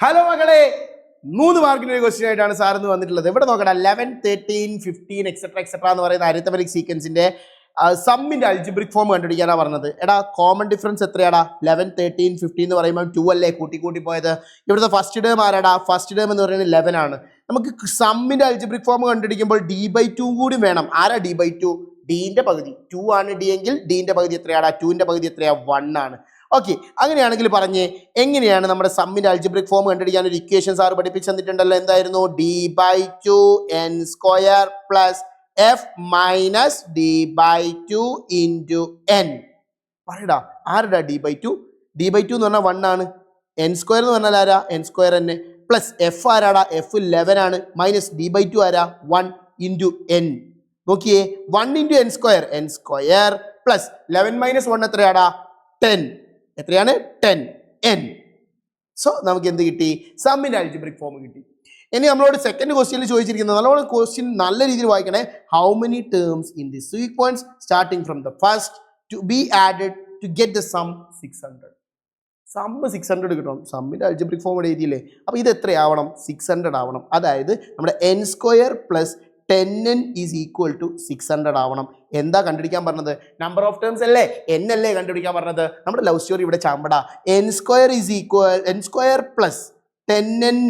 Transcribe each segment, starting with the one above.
Hello മക്കളെ, 3 മാർക്കിന്റെ ഒരു ക്വസ്റ്റ്യൻ ആയിട്ടാണ് സാർ ഇന്ന് വന്നിട്ടുള്ളത്. ഇവിടെ നോക്കടാ, 11, 13, 15 എക്സെട്ര എന്ന് പറയുന്ന അരിത്തമെറ്റിക് സീക്വൻസിന്റെ സമ്മിന്റെ അൽജിബ്രിക് ഫോം കണ്ടുപിടിക്കാനാണ് പറഞ്ഞത്. എടാ, കോമൺ ഡിഫറൻസ് എത്രയാടാ? 11, 13, 15 എന്ന് പറയുമ്പോൾ 2 അല്ലേ കൂട്ടി പോയത്. ഇവിടുത്തെ ഫസ്റ്റ് ടേം ആരാടാ? ഫസ്റ്റ് ടേം എന്ന് പറയുന്നത് 11 ആണ്. നമുക്ക് സമ്മിന്റെ അൽജിബ്രിക് ഫോം കണ്ടുപിടിക്കുമ്പോൾ d/2 കൂടി വേണം. ആരാ d/2? ഡിന്റെ പകുതി 2 ആണ് ഡി എങ്കിൽ ഡിന്റെ പകുതി എത്രയാടാ? 2ന്റെ പകുതി എത്രയാ? 1 ആണ്. ഓക്കെ, അങ്ങനെയാണെങ്കിൽ പറഞ്ഞേ എങ്ങനെയാണ് നമ്മുടെ സമ്മിന്റെ അൽജിബ്രിക് ഫോം കണ്ടുപിടിക്കാൻ ഒരു ഇക്വേഷൻ സാർ പഠിപ്പിച്ചു തന്നിട്ടുണ്ടല്ലോ. എന്തായിരുന്നു? d/2 n² plus f minus d/2 into n. പറയടാ, ആരടാ d/2? d/2 എന്ന് പറഞ്ഞാൽ 1 ആണ്. n² എന്ന് പറഞ്ഞാൽ ആരാ? n² തന്നെ. പ്ലസ് എഫ് ആരാടാ? എഫ് 11 ആണ്. മൈനസ് d/2 ആരാ? 1 ഇൻറ്റു n. നോക്കിയേ, 1 ഇൻറ്റു n² പ്ലസ് 11 മൈനസ് 1 എത്രയാടാ? 10. എത്രയാണ്? 10 n. സോ നമുക്ക് എന്ത് കിട്ടി? സമ്മിന്റെ അൽജിബ്രിക് ഫോം കിട്ടി. ഇനി നമ്മളോട് സെക്കൻഡ് ക്വസ്റ്റ്യനിൽ ചോദിച്ചിരിക്കുന്നത്, നല്ലോണം ക്വസ്റ്റ്യൻ നല്ല രീതിയിൽ വായിക്കണേ. How many terms in the sequence starting from the first to be added to get the sum 600. Sum 600 കിട്ടണം. സമ്മിന്റെ അൽജിബ്രിക് ഫോം ഇവിടെ എഴുതിയില്ലേ? അപ്പോൾ ഇത് എത്രയാവണം? 600 ആവണം. അതായത് നമ്മുടെ n² plus 10n is equal to 600 ആവണം. എന്താ കണ്ടുപിടിക്കാൻ പറഞ്ഞത്? നമ്പർ ഓഫ് ടേംസ് അല്ലേ? n അല്ലേ കണ്ടുപിടിക്കാൻ പറഞ്ഞത്? നമ്മുടെ ലവ് സ്റ്റോറി ഇവിടെ ചാമ്പടാ. n² is equal n² plus 10n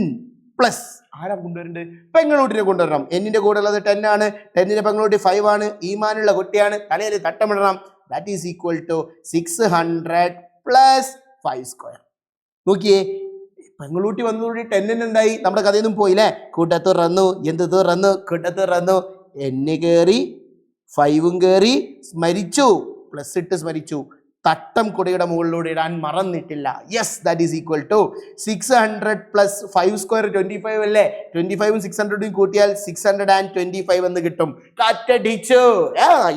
plus ആരാ കൊണ്ടുവരേണ്ടത്? പെങ്ങളൂട്ടിനെ കൊണ്ടുവരണം. എന്നിന്റെ കൂടെ ഉള്ളത് 10 ആണ്. 10ന്റെ പെങ്ങളൂട്ടി 5 ആണ്. ഈമാനുള്ള കുട്ടിയാണ്. തലയിൽ തട്ടമിടണം. That is equal to 600 plus 5². നോക്കിയേ, പെങ്ങളൂട്ടി വന്നതോടെ 10n എന്തായി? നമ്മുടെ കഥയൊന്നും പോയില്ലേ? കൂട്ടത്തുറന്നു. എന്ത് തുറന്നു? കൂട്ടത്തുറന്നു. എന്നെ കയറി, 5ഉം കയറി, സ്മരിച്ചു. പ്ലസ് ഇട്ട് സ്മരിച്ചു. തട്ടം കുടയുടെ മുകളിലൂടെ ഇടാൻ മറന്നിട്ടില്ല. Yes, that is equal to 600 plus 5² 25 അല്ലേ? 25ഉം 600ഉം കൂട്ടിയാൽ 625 എന്ന് കിട്ടും. കാറ്റടിച്ചു.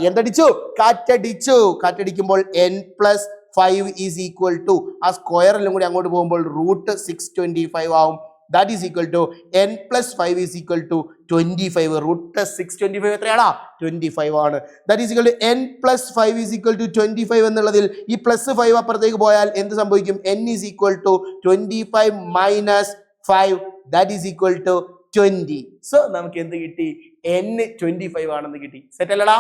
എന്തടിച്ചു? കാറ്റടിച്ചു. കാറ്റടിക്കുമ്പോൾ n plus 5 is equal to, ആ സ്ക്വയറിലും കൂടി അങ്ങോട്ട് പോകുമ്പോൾ √625 ആവും. That is equal to n plus 5 is equal to 25. √625 എത്രയാണോ? 25 ആണ്. That is equal to n plus 5 is equal to 25 എന്നുള്ളതിൽ ഈ പ്ലസ് 5 അപ്പുറത്തേക്ക് പോയാൽ എന്ത് സംഭവിക്കും? n is equal to 25 minus 5. That is equal to 20. So നമുക്ക് എന്ത് കിട്ടി? n 25 ആണെന്ന് കിട്ടി. സെറ്റ് അല്ലടാ?